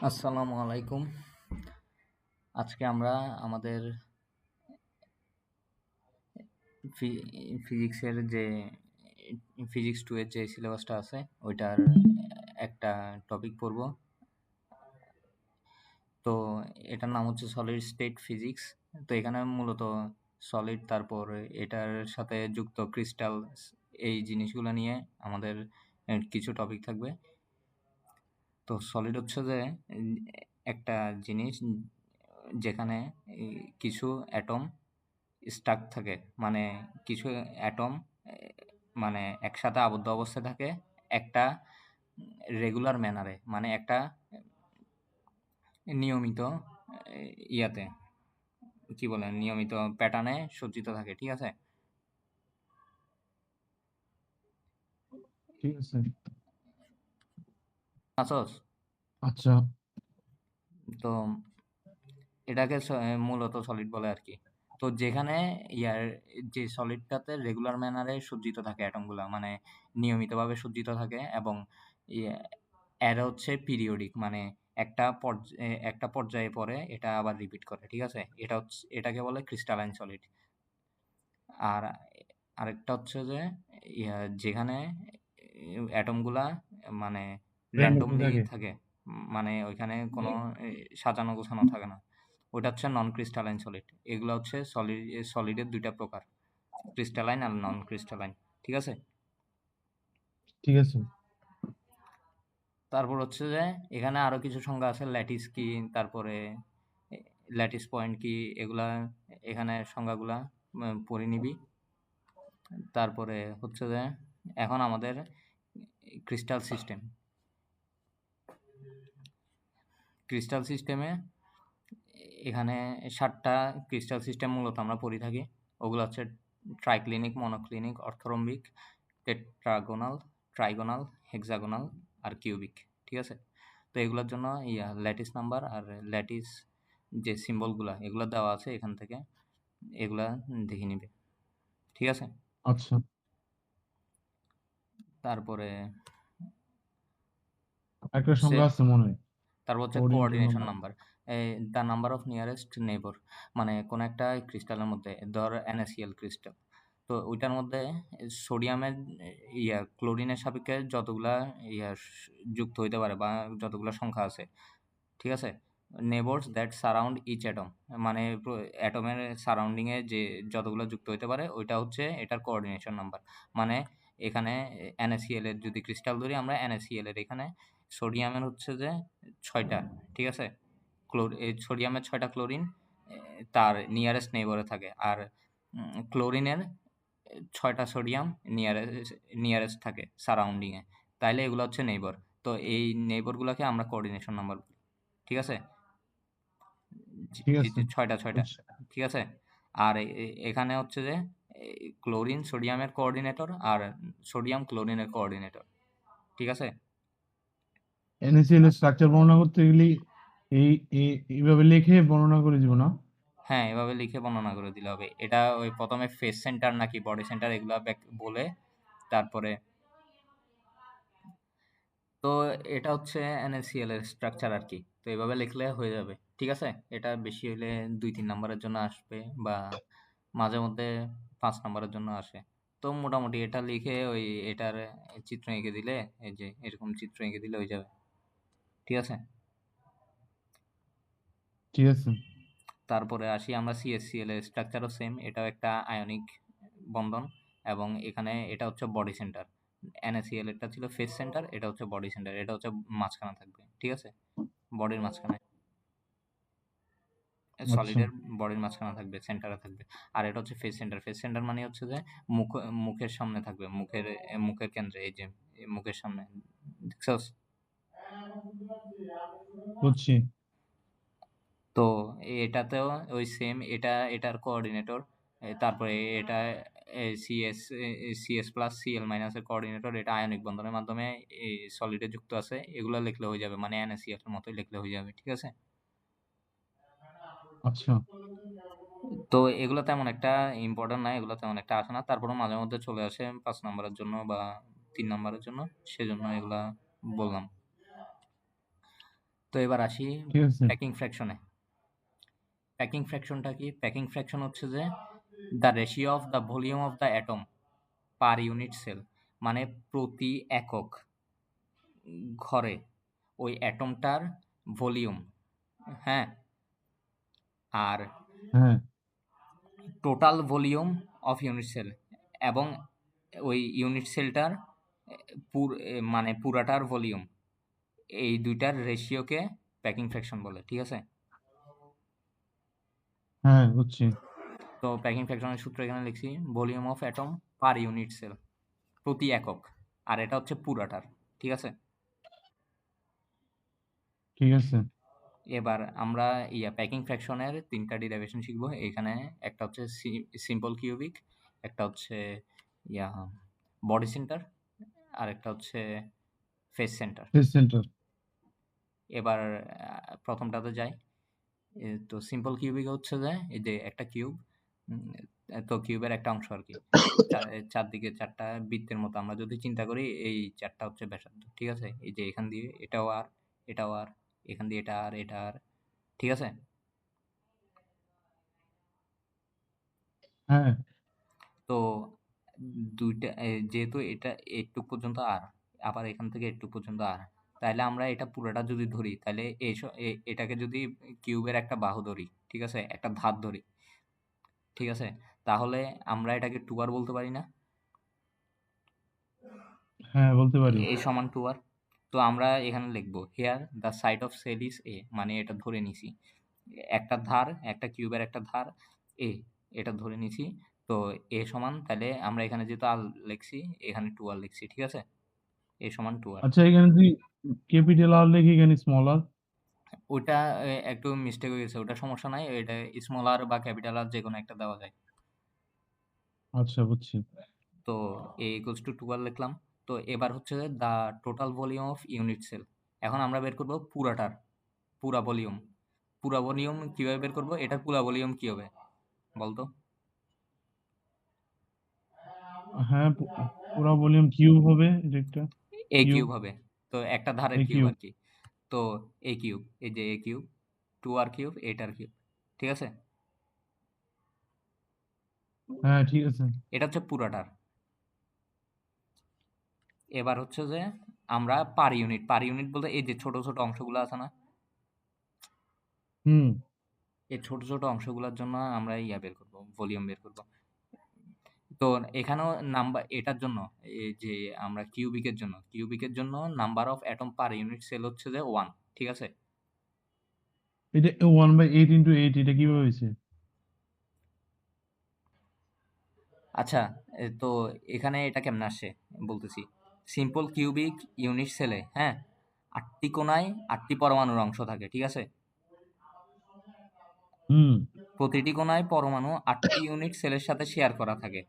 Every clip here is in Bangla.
আসসালামু আলাইকুম। আজকে আমরা আমাদের ফি ফিজিক্সের যে ফিজিক্স 2 এর যে সিলেবাসটা আছে ওইটার একটা টপিক পড়ব। তো এটার নাম হচ্ছে সলিড স্টেট ফিজিক্স। তো এখানে মূলত সলিড তারপর এটার সাথে যুক্ত ক্রিস্টাল এই জিনিসগুলো নিয়ে আমাদের কিছু টপিক থাকবে। তো সলিড হচ্ছে যে একটা জিনিস যেখানে কিছু অ্যাটম স্টাক থাকে, মানে কিছু অ্যাটম মানে একসাথে আবদ্ধ অবস্থায় থাকে একটা রেগুলার ম্যানারে, মানে একটা নিয়মিত ইয়াতে কি বলে নিয়মিত প্যাটার্নে সজ্জিত থাকে, ঠিক আছে? ঠিক আছে। আসস আচ্ছা। তো এটাকে মূলত সলিড বলে আর কি। তো যেখানে ইয়ার যে সলিডটাতে রেগুলার ম্যানারে সজ্জিত থাকে অ্যাটমগুলা, মানে নিয়মিতভাবে সজ্জিত থাকে এবং এর হচ্ছে পিরিয়ডিক, মানে একটা পর্যায়ে পরে এটা আবার রিপিট করে, ঠিক আছে? এটাকে বলে ক্রিস্টালাইন সলিড। আর আরেকটা হচ্ছে যে যেখানে অ্যাটমগুলা মানে র্যান্ডমলি র্যান্ডমলি থাকে। থাকে, মানে ওইখানে কোনো সাজানো গোছানো থাকে না, ওটা হচ্ছে নন ক্রিস্টালাইন সলিড। এগুলো হচ্ছে সলিডের দুইটা প্রকার, ক্রিস্টালাইন আর নন ক্রিস্টালাইন, ঠিক আছে? ঠিক আছে। তারপর হচ্ছে যে এখানে আরো কিছু সংজ্ঞা আছে, ল্যাটিস কি, তারপরে ল্যাটিস পয়েন্ট কি, এগুলা এখানে সংজ্ঞাগুলা পড়ে নিবি। তারপরে হচ্ছে যে এখন আমাদের ক্রিস্টাল সিস্টেম ক্রিস্টাল সিস্টেমে এখানে 7টা ক্রিস্টাল সিস্টেম মূলত আমরা পড়ে থাকি। ওগুলো হচ্ছে ট্রাইক্লিনিক, মনোক্লিনিক, অর্থরম্বিক, টেট্রাগোনাল, ট্রাইগোনাল, হেক্সাগোনাল আর কিউবিক, ঠিক আছে? তো এগুলোর জন্য ল্যাটিস নাম্বার আর ল্যাটিস যে সিম্বলগুলা এগুলো দেওয়া আছে এখান থেকে, এগুলা দেখে নিবে, ঠিক আছে? আচ্ছা। তারপরে একটা হচ্ছে সংখ্যা আছে মনে হয়, তারপর হচ্ছে coordinator coordination number. Number, the number of nearest neighbour, মানে কোন একটা ক্রিস্টালের মধ্যে, ধর NaCl ক্রিস্টাল, তো ওইটার মধ্যে সোডিয়ামের ক্লোরিনের সাপেক্ষে যতগুলা যুক্ত হইতে পারে বা যতগুলা সংখ্যা আছে, ঠিক আছে? Neighbours that surround each atom, মানে অ্যাটমের সারাউন্ডিং এ যে যতগুলো যুক্ত হইতে পারে ওইটা হচ্ছে এটার কোঅর্ডিনেশন নাম্বার। মানে এখানে NaCl এর যদি ক্রিস্টাল ধরি আমরা, NaCl এর এখানে সোডিয়ামের হচ্ছে যে 6টা, ঠিক আছে? এই সোডিয়ামের 6টা ক্লোরিন তার নিয়ারেস্ট নেইবারে থাকে, আর ক্লোরিনের 6টা সোডিয়াম নিয়ারেস্ট থাকে সারাউন্ডিং এ। তাইলে এগুলো হচ্ছে নেইবার। তো এই নেইবারগুলোকে আমরা কোঅর্ডিনেশন নাম্বার বলি, ঠিক আছে? ঠিক এই আছে। যে 6টা, বুঝছি। ঠিক আছে? আর এখানে হচ্ছে যে ক্লোরিন সোডিয়ামের কোঅর্ডিনেটর আর সোডিয়াম ক্লোরিনের কোঅর্ডিনেটর, ঠিক আছে? NaCl এর স্ট্রাকচার বর্ণনা করতে গেলে এই এইভাবে লিখে বর্ণনা করে দিব না? হ্যাঁ, এভাবে লিখে বর্ণনা করে দিলে হবে। এটা ওই প্রথমে ফেস সেন্টার নাকি বডি সেন্টার এগুলা বলে, তারপরে তো এটা হচ্ছে NaCl এর স্ট্রাকচার আর কি। তো এভাবে লিখলে হয়ে যাবে, ঠিক আছে? এটা বেশি হলে 2-3 নাম্বারের জন্য আসবে, বা মাঝে মধ্যে 5 নাম্বারের জন্য আসে। তো মোটামুটি এটা লিখে ওই এটার চিত্র এঁকে দিলে, এই যে এরকম চিত্র এঁকে দিলে হয়ে যাবে, ঠিক আছে? ঠিক আছে। তারপরে আসি আমরা CHCl এর স্ট্রাকচারও সেম, এটাও একটা আয়নিক বন্ধন, এবং এখানে এটা হচ্ছে বডি সেন্টার। NaCl এরটা ছিল ফেস সেন্টার, এটা হচ্ছে বডি সেন্টার, এটা হচ্ছে মাঝখানে থাকবে, ঠিক আছে? বডির মাঝখানে, আচ্ছা। সলিডের বডির মাঝখানে থাকবে, সেন্টারে থাকবে। আর এটা হচ্ছে ফেস সেন্টার। ফেস সেন্টার মানে হচ্ছে যে মুখ মুখের সামনে থাকবে, মুখের কেন্দ্রে, এই যে মুখের সামনে, দেখছস? বুঝছি। তো এটাতেও ওই সেম, এটার কোঅর্ডিনেটর, তারপরে এটা সিএস সিএস প্লাস সিএল মাইনাসের কোঅর্ডিনেটর, এটা আয়নিক বন্ধনের মাধ্যমে এই সলিডে যুক্ত আছে। এগুলো লিখলে হয়ে যাবে, মানে NaCl এর মতোই লিখলে হয়ে যাবে, ঠিক আছে? আচ্ছা। তো এগুলো তেমন একটা ইম্পর্টেন্ট না, এগুলো তেমন একটা আসে না, তারপরে মাঝে মধ্যে চলে আসে 5 নাম্বারের জন্য বা 3 নাম্বারের জন্য, সেজন্য এগুলা বললাম। তো এবার আসি ঠিক আছে। প্যাকিং ফ্র্যাকশনে। প্যাকিং ফ্র্যাকশনটা কি? প্যাকিং ফ্র্যাকশন হচ্ছে যে the ratio of the volume of the atom per unit cell, মানে প্রতি একক ঘরে ওই অ্যাটমটার ভলিউম, হ্যাঁ, আর হ্যাঁ, total volume of unit cell, এবং ওই ইউনিট সেলটার মানে পুরাটার ভলিউম, এই দুইটার রেশিওকে প্যাকিং ফ্র্যাকশন বলে। ঠিক আছে? হ্যাঁ, বুঝছি। তো প্যাকিং ফ্র্যাকশনের সূত্র এখানে লিখছি, volume of atom per unit cell, প্রতি একক, আর এটা হচ্ছে পুরাটার। ঠিক আছে? ঠিক আছে। এবার আমরা প্যাকিং ফ্র্যাকশনের ৩টা ডেরিভেশন শিখব। এখানে একটা হচ্ছে সিম্পল কিউবিক, একটা হচ্ছে ইয়া বডি সেন্টার, আর একটা হচ্ছে ফেস সেন্টার। Face centre. এবার প্রথমটাতে যাই। তো সিম্পল কিউবিক হচ্ছে যে এই যে একটা কিউব, তো কিউবের একটা অংশ আর কি। চারদিকে ৪টা বৃত্তের মতো আমরা যদি চিন্তা করি, এই ৪টা হচ্ছে ব্যাসার্ধ। ঠিক আছে? এই যে এখান দিয়ে এটাও আর, এটাও আর, এখান দিয়ে এটা আর, এটা আর। ঠিক আছে? হ্যাঁ, তো ২টা যেহেতু এটা এইটুক পর্যন্ত আর, আবার এখান থেকে এইটুক পর্যন্ত আর, তাইলে আমরা এটা পুরাটা যদি ধরি, তাইলে এটাকে যদি কিউবের একটা বাহু ধরি, ঠিক আছে? একটা ধার ধরি, ঠিক আছে? তাহলে আমরা এটাকে 2r বলতে পারি না? হ্যাঁ, বলতে পারি। A সমান 2r। তো আমরা এখানে লিখব here the side of cell is a, মানে এটা ধরে নিছি। একটা ধার, একটা কিউবের একটা ধার a, এটা ধরে নিছি। তো a সমান, তাহলে আমরা এখানে যেহেতু r লিখছি, এখানে 2r লিখছি। ঠিক আছে? a সমান 2r। আচ্ছা, এখানে তুই ক্যাপিটাল আর লিখি, এখানে স্মল আর। ওটা একটু মিস্টেক হয়ে গেছে। ওটা সমস্যা নাই। এটা স্মল r বা ক্যাপিটাল R যেকোনো একটা দেওয়া যায়। আচ্ছা, বুঝছি। তো a equals to 2r লিখলাম। তো এবার হচ্ছে the total volume of unit cell. এখন আমরা বের করব পুরাটার, পুরা ভলিউম। পুরা ভলিউম কিভাবে বের করব? এটার পুরা ভলিউম কি হবে বলতো? হ্যাঁ, পুরা ভলিউম কিউব হবে, এটা একটা a কিউব। কিউব হবে। তো একটা ধারের এ কিউব কিউব। আর কি। তো a কিউব, এই যে a cube, 2r cube, 8r cube. ঠিক আছে? হ্যাঁ, ঠিক আছে। এটা হচ্ছে পুরাটার। এবার হচ্ছে যে আমরা পার ইউনিট, পার ইউনিট বলতে এই যে ছোট ছোট অংশগুলো আছে না, হুম। এই ছোট ছোট অংশগুলোর জন্য আমরা বের করব, ভলিউম বের করব। তো এখানেও নাম্বার, এটার জন্য এই যে আমরা কিউবিকের জন্য number of atom per unit cell হচ্ছে যে 1। ঠিক আছে? এটা 1/8 ইন্টু 8, এটা কিভাবে হয়েছে? আচ্ছা, তো এখানে এটা কেমনে আসছে বলতেছি। সিম্পল কিউবিক ইউনিট সেলে, হ্যাঁ, 8টি কোণায় 8টি পরমাণুর অংশ থাকে। ঠিক আছে? হুম। প্রতিটি কোণায় পরমাণু 8টি ইউনিট সেলের সাথে শেয়ার করা থাকে।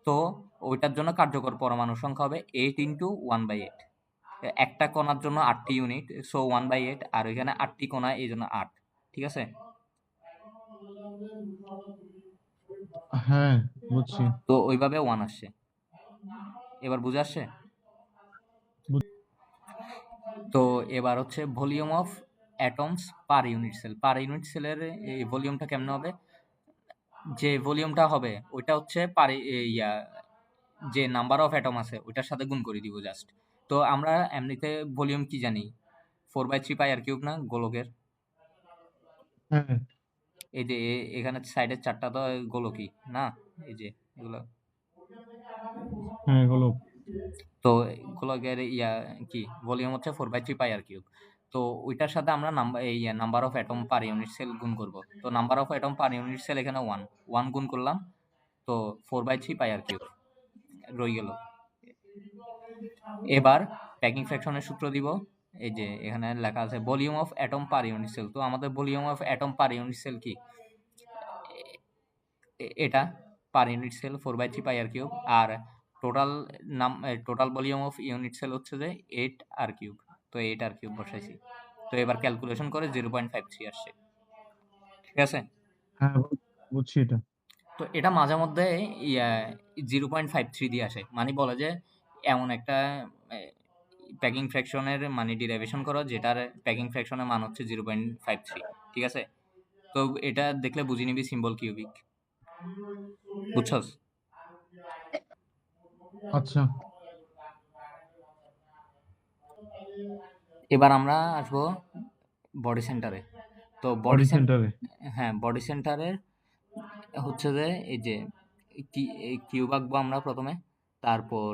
তো ওইটার জন্য কার্যকর পরমাণুর সংখ্যা হবে 8 ইন্টু 1/8। একটা কণার জন্য 8টি ইউনিট, সো 1/8, আর ওইখানে 8টি কোণা, এই জন্য 8। ঠিক আছে? হ্যাঁ, বুঝছি। তো ওইভাবে 1 আসছে। এবার বুঝে আসছে? বুঝ- তো এবার হচ্ছে volume of atoms per unit cell. Per unit সেলের এই ভলিউমটা কেমনে হবে? যে ভলিউমটা হবে ওইটা হচ্ছে যে নাম্বার অফ অ্যাটম আছে ওইটার সাথে গুণ করে দিব জাস্ট। তো আমরা এমনিতে ভলিউম কি জানি? 4/3πr³ না গোলকের? হ্যাঁ, এই যে এখানে সাইডের 4টা তো গোলকই না? এই যে এগুলো। হ্যাঁ, গোলক। তো গোলকের কি ভলিউম হচ্ছে 4/3πr³। তো ওইটার সাথে আমরা number of atom per unit cell গুণ করব। তো number of atom per unit cell এখানে 1, 1 গুণ করলাম। তো 4/3πr³ রয়ে গেল। এবার প্যাকিং ফ্র্যাকশনের সূত্র দিব। এই যে এখানে লেখা আছে volume of atom per unit cell. তো আমাদের volume of atom per unit cell কি? এটা পার ইউনিট সেল 4/3πr³, আর total total volume of unit cell হচ্ছে যে 8r³। তো 8r³ বসাইছি। তো এবার ক্যালকুলেশন করে 0.53 আসছে। ঠিক আছে? হ্যাঁ, বুঝছি এটা। তো এটা মাঝে মধ্যে ইয়া 0.53 দিয়ে আসে, মানে বলে যে এমন একটা প্যাকিং ফ্র্যাকশনের মানে ডিরাইভেশন করো, যেটার প্যাকিং ফ্র্যাকশনের মান হচ্ছে 0.53, ঠিক আছে? তো এটা দেখলে বুঝে নিবি সিম্বল কিউবিক, বুঝছস? আচ্ছা, এবার আমরা আসবো বডি সেন্টারে। তো বডি সেন্টারে। হ্যাঁ, বডি সেন্টারের হচ্ছে যে এই যে কিউব আঁকবো আমরা প্রথমে, তারপর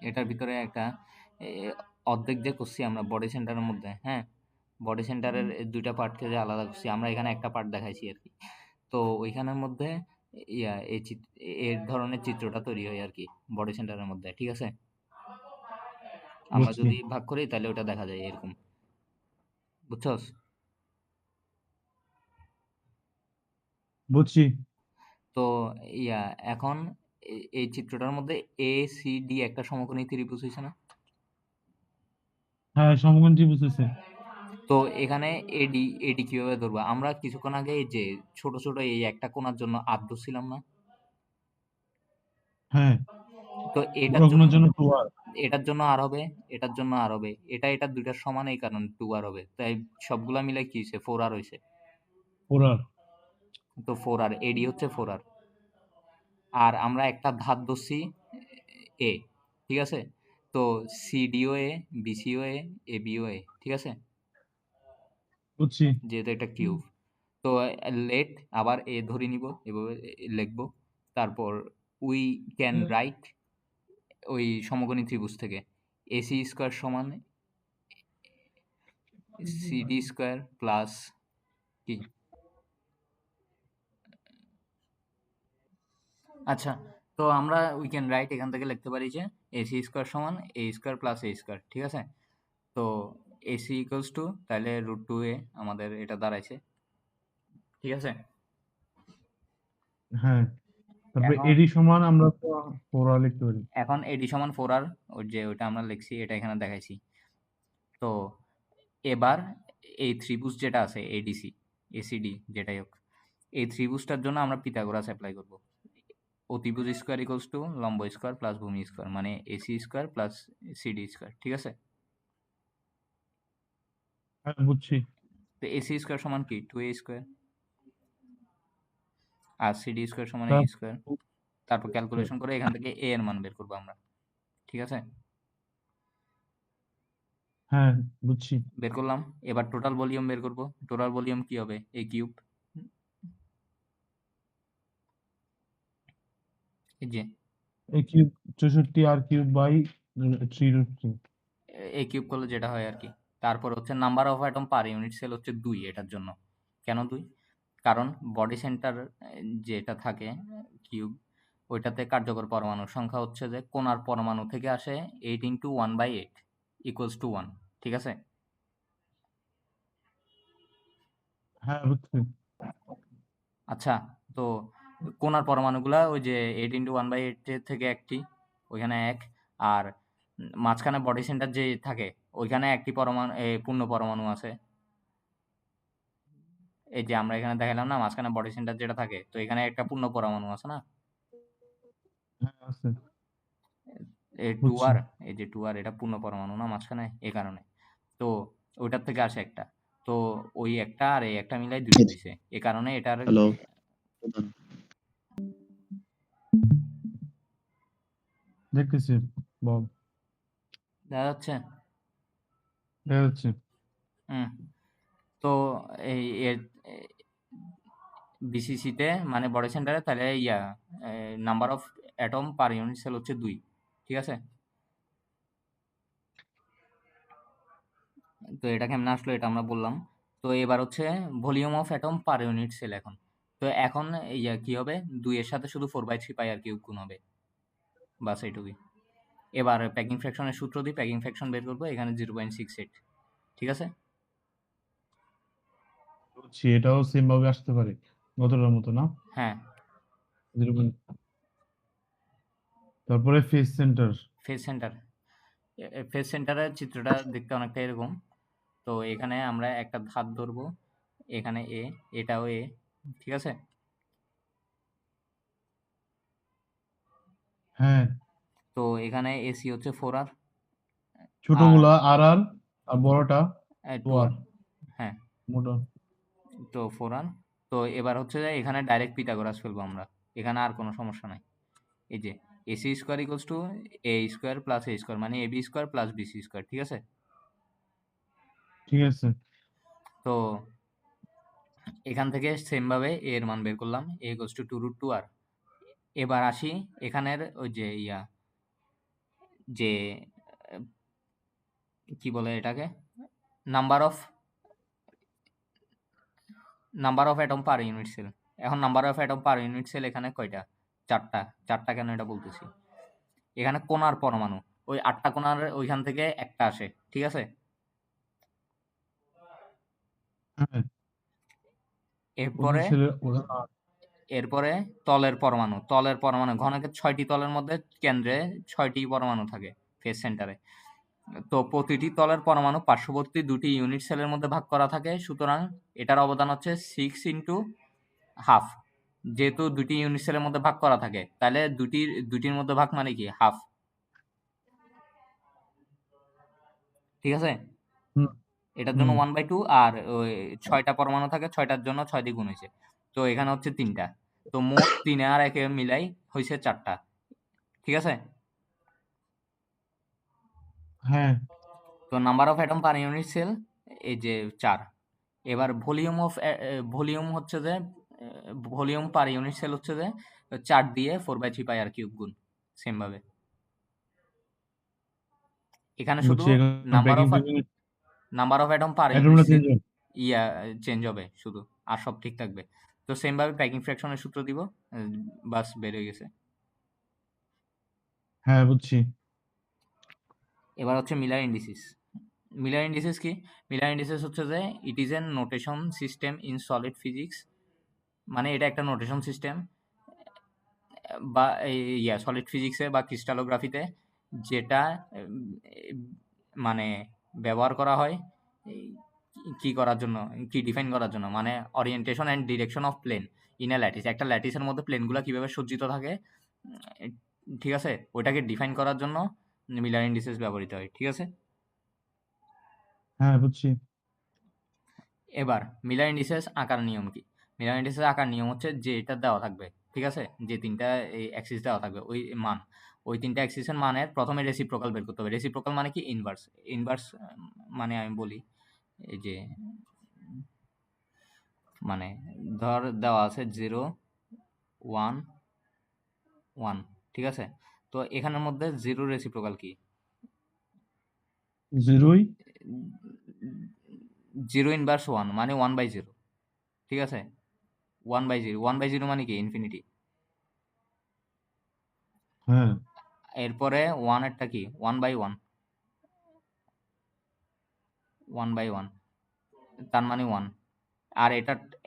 এটার ভিতরে একটা এ, অর্ধেক যে করছি আমরা বডি সেন্টারের মধ্যে, হ্যাঁ, বডি সেন্টারের দুইটা পার্টকে যে আলাদা করছি আমরা, এখানে একটা পার্ট দেখাইছি আর কি। তো ওইখানের মধ্যে এই ধরনের চিত্রটা তৈরি হয় আর কি বডি সেন্টারের মধ্যে, ঠিক আছে? আমরা বুঝছি, যদি ভাগ করি তাহলে ওটা দেখা যায় এরকম, বুঝছস? বুঝছি। তো ইয়া এখন এই চিত্রটার মধ্যে এ সি ডি একটা সমকোণী ত্রিভুজ হয়েছে না? হ্যাঁ, সমকোণ বুঝতেছে। তো এখানে এডি এডি কিভাবে ধরবো আমরা? কিছুক্ষণ আগে এই যে ছোট ছোট এই একটা কোণার জন্য আর ধরছিলাম না? হ্যাঁ, তো এটার জন্য, পুরোগুলোর জন্য 2r। এটার জন্য আর হবে, এটার জন্য আর হবে, এটা দুইটার সমান, এই কারণে 2r হবে, তাই সবগুলা মিলে কি হয়েছে, 4r হয়েছে। 4r। তো 4r, এডি হচ্ছে 4r। আর আমরা একটা ধার ধরছি এ, ঠিক আছে? তো সিডিও এ, বিসিও এ, এবিও এ, ঠিক আছে? বুঝছি। যেহেতু এটা কিউব, তো লেট আবার এ ধরে নিব, এভাবে লিখবো। তারপর উই ক্যান রাইট ওই সমকোণী ত্রিভুজ থেকে এসি স্কোয়ার সমান সিডি স্কোয়ার প্লাস কি, আচ্ছা, তো আমরা উই ক্যান রাইট এখান থেকে লিখতে পারি যে এসি স্কোয়ার সমান এ স্কোয়ার প্লাস এ স্কোয়ার, ঠিক আছে? তো এসি ইকুয়ালস টু তাহলে √2a আমাদের এটা দাঁড়াইছে, ঠিক আছে? হ্যাঁ, তারপরে এখন এডি সমান আমরা তো 4r লিখতে পারি। এখন এডি সমান 4r, ওই যে ওইটা আমরা লিখছি, এটা এখানে দেখাইছি। তো এবার এই ত্রিভুজ যেটা আছে এডিসি, এসিডি যেটাই হোক, এই ত্রিভুজটার জন্য আমরা পিথাগোরাস অ্যাপ্লাই করব। অতিভুজ স্কোয়ার ইকুয়ালস টু লম্ব স্কোয়ার প্লাস ভূমি স্কোয়ার, মানে AC square plus CD square, ঠিক আছে? হ্যাঁ, বুঝছি। তো এসি স্কোয়ার সমান কি, 2a স্কোয়ার, আর সিডি স্কোয়ার সমান এ তার স্কোয়ার। তারপর ক্যালকুলেশন করে এখান থেকে এ এর মান বের করবো আমরা, ঠিক আছে? হ্যাঁ, বুঝছি। বের করলাম। এবার টোটাল ভলিউম বের করব। টোটাল ভলিউম কি হবে, এ কিউব, এই যে এ কিউব 64r³ / 3√3। এ কিউব করলে যেটা হয় আর কি। তারপর হচ্ছে number of atom per unit cell হচ্ছে 2 এটার জন্য। কেন 2? কারণ বডি সেন্টার যেটা থাকে কিউব, ওইটাতে কার্যকর পরমাণুর সংখ্যা হচ্ছে যে কোণার পরমাণু থেকে আসে 8 × 1/8 ইকুয়ালস টু 1, ঠিক আছে? হ্যাঁ, বুঝছি। আচ্ছা, তো কোণার পরমাণুগুলা ওই যে 8 × 1/8 থেকে একটি, ওইখানে এক, আর মাঝখানে বডি সেন্টার যে থাকে ওইখানে একটি পরমাণু, পূর্ণ পরমাণু আছে। এই যে আমরা এখানে দেখালাম না, মাঝখানে বডি সেন্টার যেটা থাকে, তো এখানে একটা পূর্ণ পরমাণু আছে না, হ্যাঁ, আছে। এই টু বুঝছি। আর, এই যে 2r এটা পূর্ণ পরমাণু না মাঝখানে, এই কারণে। তো ওইটার থেকে আসে একটা, তো ওই একটা আর এই একটা মিলাই দুইটা হয়েছে, এ কারণে এটার হ্যালো। দেখতেছি। বল। দেখা যাচ্ছে। দেখা যাচ্ছে। হুম। তো এই এর বিসিসিতে মানে বডি সেন্টারে তাহলে number of atom per unit cell হচ্ছে 2, ঠিক আছে? তো এটা কেমনে আসলো এটা আমরা বললাম। তো এবার হচ্ছে volume of atom per unit cell এখন। তো এখন কি হবে, 2 এর সাথে শুধু 4/3 আর কিউব গুণ হবে, বাস এইটুকুই। এবার প্যাকিং ফ্র্যাকশনের সূত্র দিয়ে প্যাকিং ফ্র্যাকশন বের করবো, এখানে 0.68, ঠিক আছে? বুঝছি, এটাও সেম ভাবে আসতে পারে গতটার মতো না? হ্যাঁ, 0. তারপরে face centre. Phase centre, phase সেন্টারের চিত্রটা দেখতে অনেকটা এরকম। তো এখানে আমরা একটা ধার ধরবো, এখানে এ, এটাও এ, ঠিক আছে? হ্যাঁ, তো এখানে এসি হচ্ছে 4R আর ছোটগুলা আর আর বড়টা তো 2R। আর হ্যাঁ, মোটা। তো 4R। তো এবার হচ্ছে যে এখানে ডাইরেক্ট পিথাগোরাস ফেলবো আমরা, এখানে আর কোনো সমস্যা নাই। এই যে AC square equals to A square plus A square মানে AB square plus BC square, ঠিক আছে? ঠিক আছে। তো এখান থেকে সেম ভাবে এ এর মান বের করলাম, এ ইকুয়ালস টু 2√2R। এবার আসি এখানের ওই যে যে আহ, কি বলে এটাকে, number of atom per unit cell. এখন number of atom per unit cell এখানে কয়টা? চারটা। চারটা কেন এটা বলতেছি, এখানে কোণার পরমাণু, ওই 8টা কোণার ওইখান থেকে একটা আসে, ঠিক আছে? হ্যাঁ, ওদের এরপরে ছেলে এরপরে তলের পরমাণু ঘনকের 6টি তলের মধ্যে কেন্দ্রে 6টি পরমাণু থাকে ফেস সেন্টারে। তো প্রতিটি তলের পরমাণু পার্শ্ববর্তী দুটি ইউনিট সেলের মধ্যে ভাগ করা থাকে, সুতরাং এটার অবদান হচ্ছে 6 × 1/2। যেহেতু দুটি ইউনিট সেলের মধ্যে ভাগ করা থাকে, তাহলে দুটির মধ্যে ভাগ মানে কি হাফ, ঠিক আছে? হুম এটার জন্য হুম 1/2, আর ওই 6টা পরমাণু থাকে, 6টার জন্য 6 দিয়ে গুণ হয়েছে। তো এখানে হচ্ছে 3টা। তো মোট 3 আর 1 মিলাই হয়েছে 4টা, ঠিক আছে? হ্যাঁ তো number of atom per unit cell এই যে 4। এবার ভলিউম হচ্ছে যে ভলিউম পার ইউনিট সেল হচ্ছে যে 4 দিয়ে 4/3πr³ গুণ, সেম ভাবে এখানে শুধু বুঝছি। এখন number packing of packing atom per unit অ্যাটমটা সেল চেঞ্জ হবে। ইয়া চেঞ্জ হবে শুধু, আর সব ঠিক থাকবে। তো সেম ভাবে প্যাকিং ফ্র্যাকশনের সূত্র দিব, বাস বের হয়ে গেছে। হ্যাঁ বুঝছি। এবার হচ্ছে মিলার ইন্ডিসিস। মিলার ইন্ডিসিস কি? মিলার ইন্ডিসিস হচ্ছে যে it is an notation system in solid physics, মানে এটা একটা নোটেশন সিস্টেম বা সলিড ফিজিক্সে বা ক্রিস্টালোগ্রাফিতে, যেটা মানে ব্যবহার করা হয় এই কি করার জন্য, কি ডিফাইন করার জন্য, মানে orientation and direction of plane in a lattice. একটা ল্যাটিসের মধ্যে প্লেনগুলো কিভাবে সজ্জিত থাকে, ঠিক আছে, ওইটাকে ডিফাইন করার জন্য মিলার ইন্ডিসেস ব্যবহৃত হয়, ঠিক আছে? হ্যাঁ বুঝছি। এবার মিলার ইন্ডিসেস আঁকার নিয়ম কি? মিলার ইন্ডিসেস আঁকার নিয়ম হচ্ছে যে এটা দেওয়া থাকবে, ঠিক আছে, যে তিনটা এই অ্যাক্সিস দেওয়া থাকবে, ওই তিনটা অ্যাক্সিসের মানের প্রথমে রেসিপ্রোকাল বের করতে হবে। রেসিপ্রোকাল মানে কি? ইনভার্স মানে আমি বলি, এই যে মানে ধর দেওয়া আছে 0 1 1, ঠিক আছে? তো এখানের মধ্যে 0 রেসিপ্রোকাল কি? জিরোই। 0 ইনভার্স 1 মানে 1/0, ঠিক আছে? 1/0, 1/0 মানে কি? ইনফিনিটি। হ্যাঁ এরপরে 1 এরটা কি? 1/1, 1/1 তার মানে 1। আর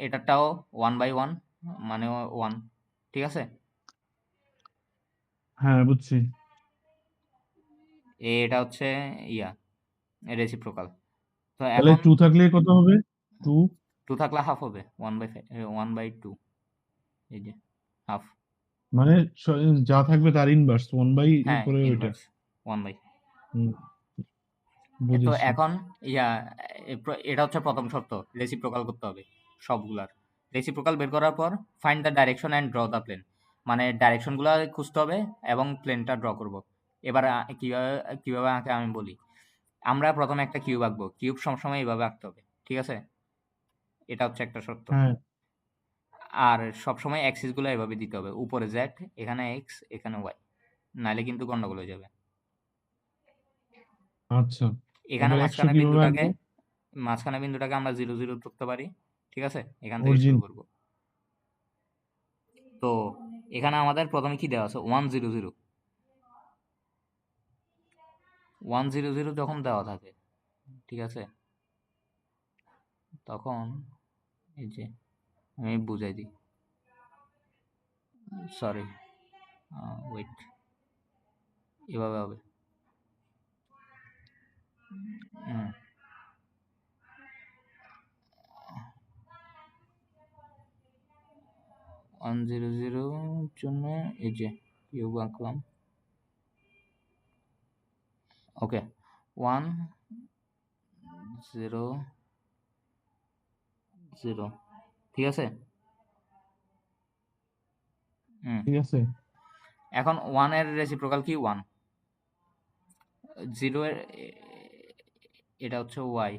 এটারটাও 1/1 মানে 1, ঠিক আছে? হ্যাঁ বুঝছি। এটা হচ্ছে ইয়া রেসিপ্রোকাল। তো তাহলে এখন 2 থাকলে কত হবে? 2 2 থাকলে হাফ হবে, 1/2, এই যে হাফ। মানে যা থাকবে তার ইনভার্স 1 বাই হ্যাঁ, উপরে ওইটা। ইনভার্স 1/। হুম, তো বুঝেছি। এখন ইয়া এটা হচ্ছে প্রথম শর্ত, রেসিপ্রোকাল করতে হবে সবগুলার। রেসিপ্রোকাল বের করার পর find the direction and draw the plane, মানে ডাইরেকশনগুলো খুঁজতে হবে এবং প্লেনটা ড্র করব। এবার কিভাবে কিভাবে আঁকে আমি বলি। আমরা প্রথমে একটা কিউব আঁকবো, কিউব সবসময় এইভাবে আঁকতে হবে, ঠিক আছে? এটা হচ্ছে একটা শর্ত। হ্যাঁ আর সবসময় অ্যাক্সিস গুলো এভাবে দিতে হবে, উপরে জেড, এখানে এক্স, এখানে ওয়াই, নাহলে কিন্তু গন্ডগোল হয়ে যাবে। আচ্ছা। এখানে এবার 100 কিভাবে আঁকবো? মাঝখানে বিন্দুটাকে আমরা 0 0 ধরতে পারি, ঠিক আছে? এখান থেকে অরিজিন। শুরু করব। তো এখানে আমাদের প্রথমে কি দেওয়া আছে? 1 0 0। 1 0 0 যখন দেওয়া থাকে, ঠিক আছে, তখন এই যে আমি বুঝাই দিই, সরি, ওয়েট, এভাবে হবে। হুম, 1 0 0 জন্য এই যে কিউব আঁকলাম, ওকে 1 0 0 ঠিক আছে। হুম ঠিক আছে? এখন 1 এর রেসিপ্রোকাল কি 1, 0 এর এটা হচ্ছে y,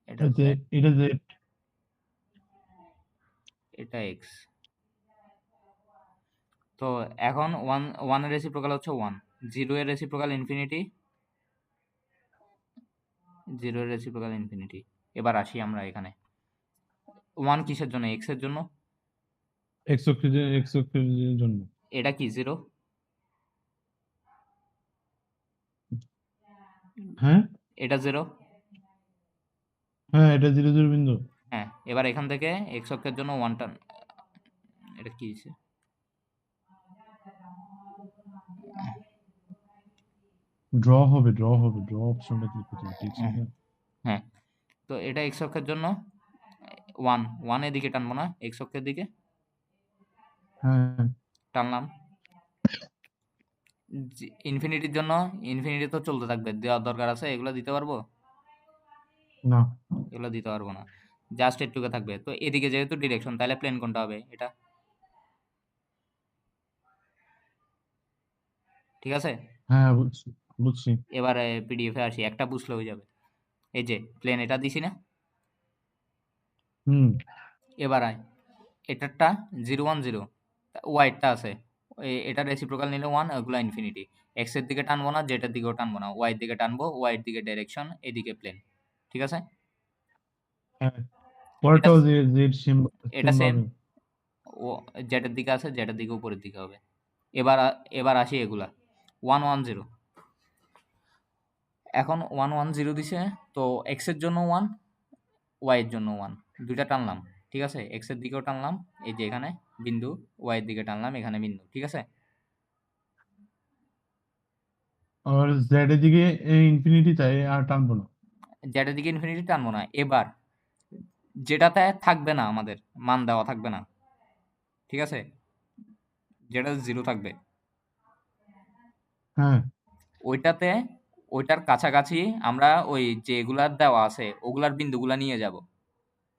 এটা এটা হচ্ছে এটা যে এটা x। তো এখন 1 এর রেসিপ্রোকাল হচ্ছে 1, 0 এর রেসিপ্রোকাল ইনফিনিটি, 0 এর রেসিপ্রোকাল ইনফিনিটি। এবার আসি আমরা এখানে 1 কিসের জন্য, x এর জন্য। এক্স অক্ষের জন্য। এটা কি 0, হ্যাঁ, এটা 0। হ্যাঁ, এটা 0 বিন্দু। হ্যাঁ, এবার এখান থেকে x অক্ষের জন্য 1 টান, এটা কি দিছে? ড্র অপশনটা ক্লিক করতে হবে, ঠিক আছে? হ্যাঁ, তো এটা x অক্ষের জন্য 1 এর দিকে টানবো না, x অক্ষের দিকে হ্যাঁ, টানলাম। ইনফিনিটির জন্য ইনফিনিটি তো চলতে থাকবে, দেওয়ার দরকার আছে, এগুলো দিতে পারবো? না, এগুলো দিতে পারবো না, জাস্ট এটুকু থাকবে। তো এদিকে যেহেতু ডিরেকশন, তাহলে প্লেন কোনটা হবে? এটা, ঠিক আছে। হ্যাঁ, বুঝছি, বুঝছি। এবারে পিডিএফে আসি, একটা বুঝলে হয়ে যাবে। এই যে প্লেন এটা দিছি না, হুম, এবার আয় এটারটা 0 1 0, ওয়াইডটা আছে, এটার রেসিপ্রোকাল নিলে 1, ওগুলো ইনফিনিটি। এক্স এর দিকে টানবো না, জেড এর দিকেও টানবো না, ওয়াই এর দিকে টানবো, ওয়াই এর দিকে ডাইরেকশন, এদিকে প্লেন, ঠিক আছে। হ্যাঁ, এটা পরেরটাও যে সেম এটা সেম সেম, ভাবে। ও জেড এর দিকে আছে, জেড এর দিকে উপরের দিকে হবে। এবার আসি এগুলা 1 1 0। এখন 1 1 0 দিছে, তো এক্স এর জন্য 1, ওয়াই এর জন্য 1, দুইটা টানলাম, ঠিক আছে। এক্স এর দিকেও টানলাম, এই যে এখানে বিন্দু, ওয়াই এর দিকে টানলাম, এখানে বিন্দু, ঠিক আছে। আর জেড এর দিকে ইনফিনিটি চাই, আর টানবো না। জেড এর দিকে ইনফিনিটি টানবো না। এবার যেটাতে থাকবে না আমাদের মান দেওয়া থাকবে না, ঠিক আছে, যেটা 0 থাকবে, হ্যাঁ, ওইটাতে, ওইটার কাছাকাছি আমরা ওই যেগুলার দেওয়া আছে ওগুলার বিন্দুগুলা নিয়ে যাব,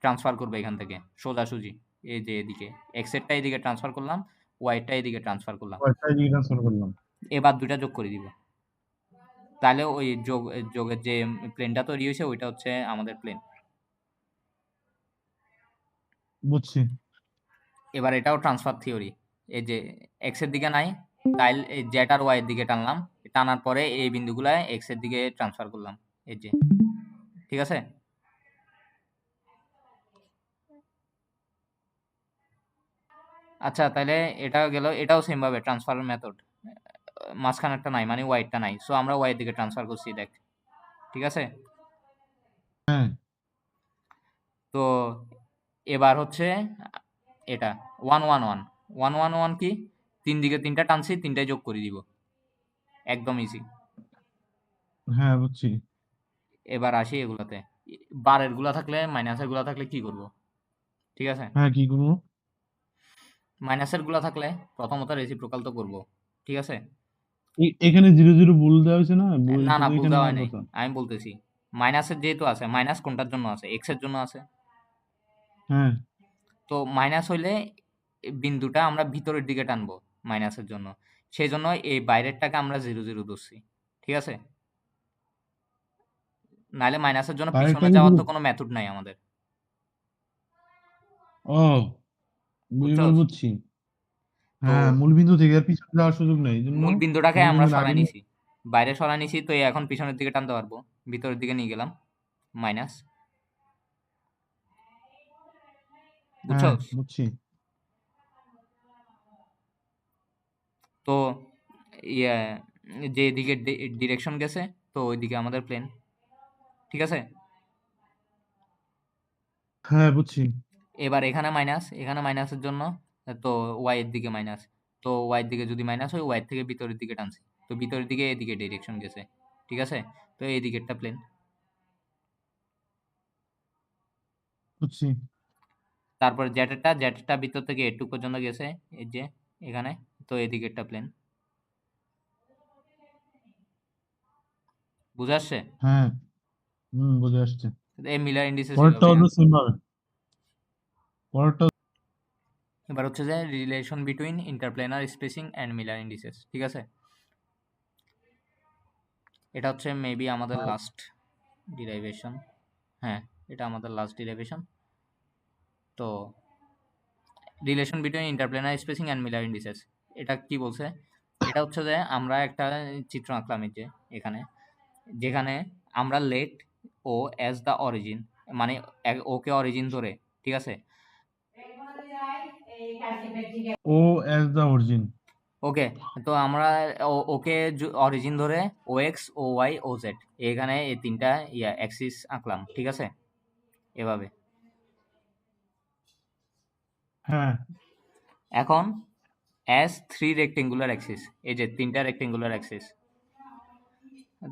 ট্রান্সফার করবে এখান থেকে সোজাসুজি। এই যে এদিকে এক্স এরটা এদিকে ট্রান্সফার করলাম, ওয়াই এরটা এদিকে ট্রান্সফার করলাম, পরেরটা এদিকে ট্রান্সফার করলাম। এবার দুইটা যোগ করে দিব। তাহলে ওই যোগের যে প্লেনটা তৈরি হয়েছে ওইটা হচ্ছে আমাদের প্লেন। বুঝছি। এবার এটাও ট্রান্সফার থিওরি। এই যে এক্স এর দিকে নাই, তাই জেড আর ওয়াই এর দিকে টানলাম, টানার পরে এই বিন্দুগুলা এক্স এর দিকে ট্রান্সফার করলাম, এই যে, ঠিক আছে। আচ্ছা, তাহলে এটাও গেল, এটাও সেম ভাবে ট্রান্সফার মেথড, মাঝখানেরটা নাই মানে ওয়াইডটা নাই, সো আমরা ওয়াই এর দিকে ট্রান্সফার করছি, দেখ, ঠিক আছে। হ্যাঁ, তো এবার হচ্ছে এটা 1 1 1 1 1 1 কি, তিন দিকে তিনটা টানছি, তিনটাই যোগ করে দিব, একদম ইজি। হ্যাঁ, বুঝছি। এবার আসি এগুলাতে, বারের গুলা থাকলে মাইনাসের গুলা থাকলে কি করব, ঠিক আছে। হ্যাঁ, কি করবো? মাইনাসের গুলা থাকলে প্রথমত রেসিপ্রোকাল তো করব, ঠিক আছে। এখানে 0 ভুল দেওয়া হয়েছে না, না এটা না, তো ভুল এখানে দেওয়া হয় হওয়ার নাই, কথা। আমি বলতেছি মাইনাসের যেহেতু আছে, মাইনাস কোনটার জন্য আছে, এক্স এর জন্য আছে। হ্যাঁ, তো মাইনাস হইলে এই বিন্দুটা আমরা ভিতরের দিকে টানবো মাইনাসের জন্য, সেই জন্য এই বাইরেরটাকে আমরা 0 0 ধরছি, ঠিক আছে। নাহলে মাইনাসের জন্য পিছনে বাইরেরটাকে যাওয়ার জিরো। তো কোনো মেথড নাই আমাদের, ও, এবার বুঝছস। বুঝছি। তো হ্যাঁ, মূলবিন্দু থেকে আর পিছনে যাওয়ার সুযোগ নেই, এই জন্য মূল বিন্দুটাকে আমরা মূলবিন্দুর আগে সরাই নিছি, বাইরে সরাই নিছি, তো এই এখন পিছনের দিকে টানতে পারবো, ভিতরের দিকে নিয়ে গেলাম মাইনাস, হ্যাঁ, বুঝছস। বুঝছি। তো ইয়ে যে দিকে ডিরেকশন গেছে, তো ওইদিকে আমাদের প্লেন, ঠিক আছে। হ্যাঁ, বুঝছি। এবার এখানে মাইনাস, এখানে মাইনাসের জন্য তো ওয়াই এর দিকে মাইনাস, তো ওয়াই এর দিকে যদি মাইনাস হয়, ওয়াই এর থেকে ভিতরের দিকে টানছি, তো ভিতরের দিকে এদিকে ডিরেকশন গেছে, ঠিক আছে। তো এই দিকেরটা প্লেন। বুঝছি। তারপর জেটেরটা ভিতর থেকে এটুক পর্যন্ত গেছে, এই যে এখানে, তো এদিকেরটা প্লেন। বুঝে আসছে? হ্যাঁ, বুঝে আসছে। এই মিলার ইন্ডিসেস পরেরটাও এভাবে। তো সেম ভাবে। পরেরটা এবার হচ্ছে যে relation between interplanar spacing and Miller indices, ঠিক আছে? এটা হচ্ছে মেবি আমাদের হ্যাঁ, লাস্ট ডিরাইভেশন। হ্যাঁ, এটা আমাদের লাস্ট ডিরাইভেশন। তো relation between interplanar spacing and Miller indices, এটা কি বলছে? এটা হচ্ছে যে আমরা একটা চিত্র আঁকলাম এই যে এখানে, যেখানে আমরা let O as the origin, মানে ওকে অরিজিন ধরে, ঠিক আছে? O as the origin. Okay, তো আমরা ওকে অরিজিন ধরে O X O Y O Z, এখানে এই তিনটা অ্যাক্সিস আঁকলাম, ঠিক আছে? এভাবে। হ্যাঁ, এখন অ্যাজ থ্রি রেক্টেঙ্গুলার অ্যাক্সিস, এই যে তিনটা রেক্টেঙ্গুলার অ্যাক্সিস,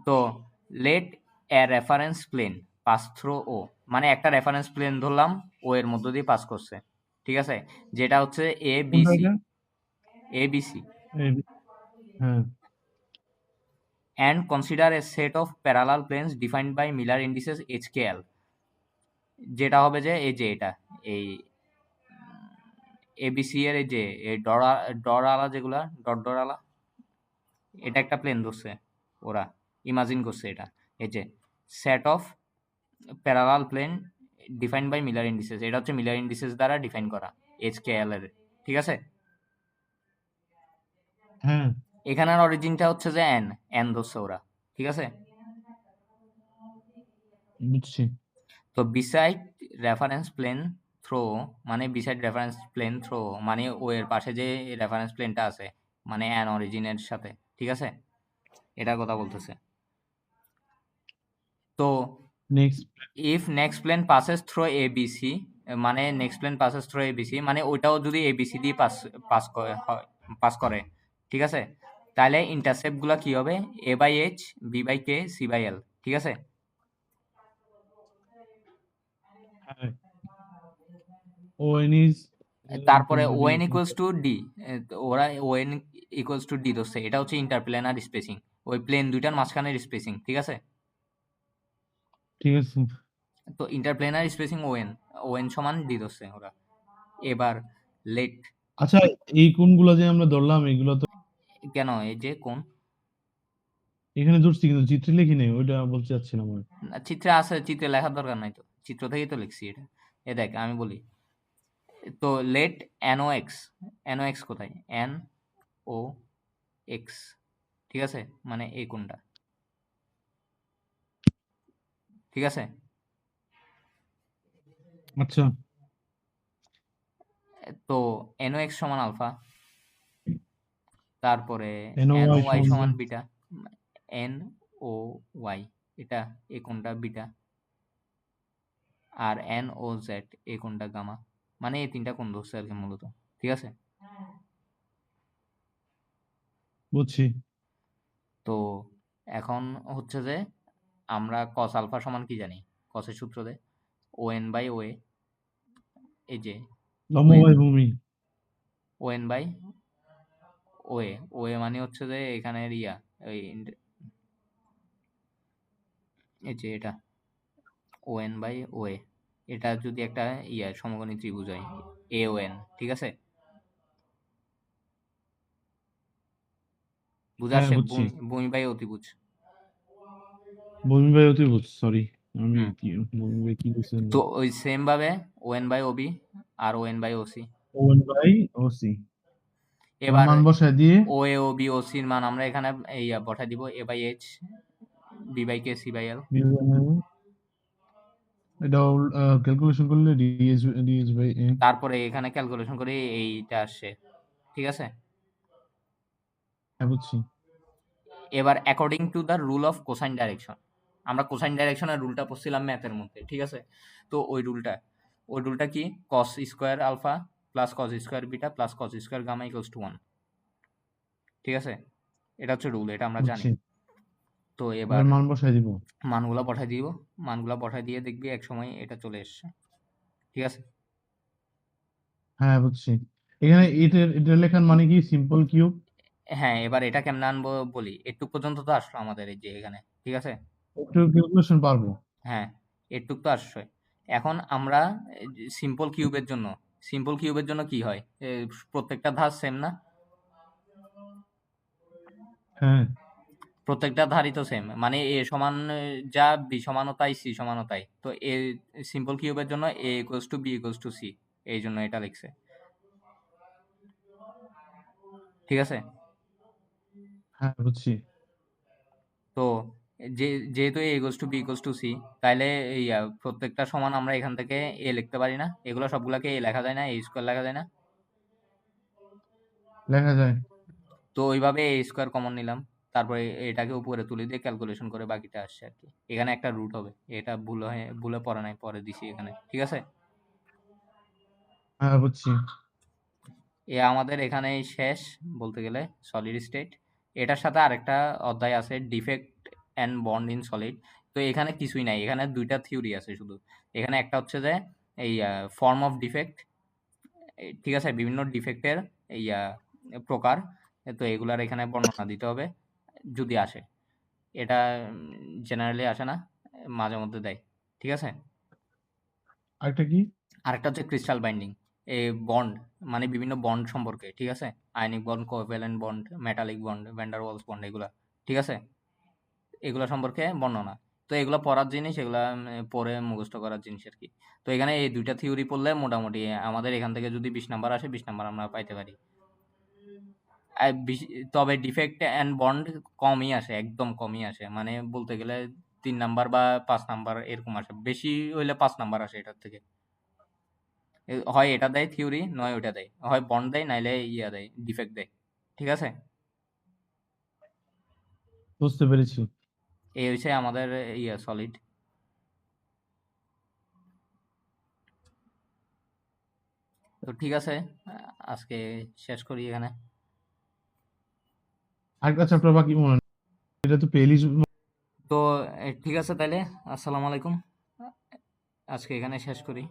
তো let a reference plane pass through O, মানে একটা রেফারেন্স প্লেন ধরলাম, ও এর মধ্য দিয়ে পাস করছে, ঠিক আছে? যেটা হচ্ছে এ বি কোনটা সি, এটা? এ বি সি, এই হ্যাঁ, and consider a set of parallel planes defined by Miller indices HKL, যেটা হবে যে এই যে এটা এই এবিসি এর এই যে এই ডর আলা যেগুলা ডর আলা, এটা একটা প্লেন ধরছে, ওরা ইমাজিন করছে এটা, এই যে set of parallel plane defined by Miller indices, এটা হচ্ছে মিলার ইন্ডিসেস দ্বারা ডিফাইন করা এইচকেএল এর, ঠিক আছে? হ্যাঁ, এখানের অরিজিনটা হচ্ছে যে এন, এন ধরছে ওরা, ঠিক আছে? বুঝছি। তো বিসাইড রেফারেন্স প্লেন থ্রো, মানে বিসাইড রেফারেন্স প্লেন থ্রো মানে ও এর পাশে যে রেফারেন্স প্লেনটা আছে, মানে অ্যান অরিজিনের সাথে, ঠিক আছে? এটার কথা বলতেছে। তো next. If next plane passes through A B C, মানে next plane passes through A B C মানে ওইটাও যদি এ বি সি দিয়ে পাস করে, ঠিক আছে? তাহলে ইন্টারসেপ্টগুলো কি হবে? A by H, B by K, C by L, ঠিক আছে? হ্যাঁ, ও এন ইজ তারপরে to D. ON equals to D, ওরা ওএন ইকুয়ালস টু ডি ধরছে, এটা হচ্ছে ইন্টারপ্লেনার স্পেসিং, ওই প্লেন দুইটার মাঝখানের স্পেসিং, ঠিক আছে? ঠিক আছে। তো ইন্টারপ্লেনার স্পেসিং ওএন, ওএন সমান ডি ধরছে ওরা। এবার লেট, আচ্ছা, এই কোণগুলো যে আমরা ধরলাম এগুলো তো কেন এই যে কোন এখানে ধরছি কিন্তু চিত্রে লিখি নাই, ওইটা বলতে চাচ্ছিলাম আমি। চিত্রে আছে, চিত্রে লেখার দরকার নাই তো, চিত্র থেকেই তো লিখছি এটা। এ দেখ আমি বলি, তো let N O X, N O X কোথায়? এন ও এক্স, ঠিক আছে? মানে এই কোনটা, ঠিক আছে? আচ্ছা, তো এনও এক্স সমান আলফা, তারপরে N O N O Y Y সমান সমান বিটা, এন ও ওয়াই এটা এই কোনটা বিটা, আর এন ও জেড এই কোনটা গামা, মানে এই তিনটা কোণ ধরছে আর কি মূলত, ঠিক আছে? বুঝছি। তো এখন হচ্ছে যে আমরা কস আলফা সমান কি জানি? কসের সূত্র দে, ও এন বাই ও এ, এই যে ও এন, লম্ববাই ভূমি। ও এন বাই ও এ, ও এ মানে হচ্ছে যে এখানের ওই এই যে এটা ও এন বাই ও এ, এটা যদি একটা সমকোণী ত্রিভুজ হয় এ ও এন, ঠিক আছে? বুঝে হ্যাঁ, আসছে? বুঝছি। ভূমি ভূমি বাই অতিভুজ। ভূমি বাই অতিভুজ, সরি। আমি হুম, কি ভূমি বাই কি বলছিলাম? তো ওই সেম ভাবে O N by O B আর O N by O C. O N by O C. এবার এবার মান বসায় দিয়ে ও এ ও বি ও সির মান আমরা এখানে বসাই দিব, A by H, B by K, C by L. এটা ক্যালকুলেশন করলে ডিএস বাই এ। তারপরে এখানে ক্যালকুলেশন করে এইটা আসছে, ঠিক আছে? হ্যাঁ, বুঝছি। এবার according to the rule of cosine direction, আমরা কোসাইন ডাইরেকশনের রুলটা পড়ছিলাম ম্যাথের মধ্যে, ঠিক আছে? তো ওই রুলটা কি? Cos square alpha plus cos square beta plus cos square gamma equals to 1, ঠিক আছে? এটা হচ্ছে রুল, এটা আমরা জানি। বুঝছি। তো এবার এবার মান বসায় দিব। মানগুলা বসাই দিব, মানগুলা বসাই দিয়ে দেখবি এক সময় এটা চলে এসছে, ঠিক আছে? হ্যাঁ, বুঝছি। এখানে এটার লেখার মানে কি? Simple cube. হ্যাঁ, এবার এটা কেমনে আনবো বলি। এটুক পর্যন্ত তো আসলো আমাদের এই যে এখানে। ঠিক আছে? একটু ক্যালকুলেশন পারবো। হ্যাঁ, এটুক তো আসছে। এখন আমরা সিম্পল কিউবের জন্য কি হয়? প্রত্যেকটা ধার সেম না? হ্যাঁ, প্রত্যেকটা ধারই তো সেম। মানে a সমান যা b সমানও তাই c সমানও তাই। তো সিম্পল কিউবের জন্য a equals to b equals to c। এই জন্য এটা লিখছে। ঠিক আছে? হ্যাঁ বুঝছি। তো যেহেতু a equals to b equals to c, তাইলে প্রত্যেকটা সমান আমরা এখান থেকে a লিখতে পারি না? এগুলো সবগুলাকে a লেখা যায় না? a স্কয়ার লেখা যায় না? লেখা যায়। তো ওইভাবে a স্কয়ার কমন নিলাম। তারপরে এটাকে উপরে তুলে দিয়ে ক্যালকুলেশন করে বাকিটা আসছে আরকি। এখানে একটা রুট হবে। এটা ভুলে পড়ে নাই, পরে দিছি এখানে। ঠিক আছে? হ্যাঁ বুঝছি। আমাদের এখানেই শেষ বলতে গেলে সলিড স্টেট। এটার সাথে আরেকটা অধ্যায় আছে, defect and bond in solid. তো এখানে কিছুই নাই, এখানে দুইটা থিওরি আছে শুধু। এখানে একটা হচ্ছে যে এই ফর্ম অফ ডিফেক্ট, ঠিক আছে, বিভিন্ন ডিফেক্টের এই প্রকার। তো এগুলার এখানে বর্ণনা দিতে হবে যদি আসে। এটা জেনারেলি আসে না, মাঝে মধ্যে দেয়। ঠিক আছে? আরেকটা কি? আরেকটা হচ্ছে ক্রিস্টাল বাইন্ডিং। এই বন্ড মানে বিভিন্ন বন্ড সম্পর্কে, ঠিক আছে? Ionic bond, covalent bond, metallic bond, van der Waals bond, এগুলা। ঠিক আছে? এগুলা সম্পর্কে বর্ণনা। তো এগুলা পড়ার জিনিস, এগুলা পড়ে মুখস্থ করার জিনিস আরকি। তো এখানে এই ২ টা থিওরি পড়লে মোটামুটি আমাদের এখান থেকে যদি ২০ নাম্বার আসে, ২০ নাম্বার আমরা পাইতে পারি। তবে ডিফেক্ট অ্যান্ড বন্ড কমই আসে, একদম কমই আসে। মানে বলতে গেলে ৩ নাম্বার বা ৫ নাম্বার এরকম আসে। বেশি হইলে ৫ নাম্বার আসে এটার থেকে। হয় এটা দেয় থিওরি, নয় ওইটা দেয়। হয় বন্ড দেয়, নাইলে দেয়, ডিফেক্ট দেয়। ঠিক আছে? বুঝতে পেরেছি। এই হইছে আমাদের সলিড। তো ঠিক আছে, আজকে শেষ করি এখানে। আরেকটা চ্যাপ্টার বাকি মনে নেই। এটা তো পেইলি। তো ঠিক আছে তাইলে। আসসালামু আলাইকুম। আজকে এখানে শেষ করি।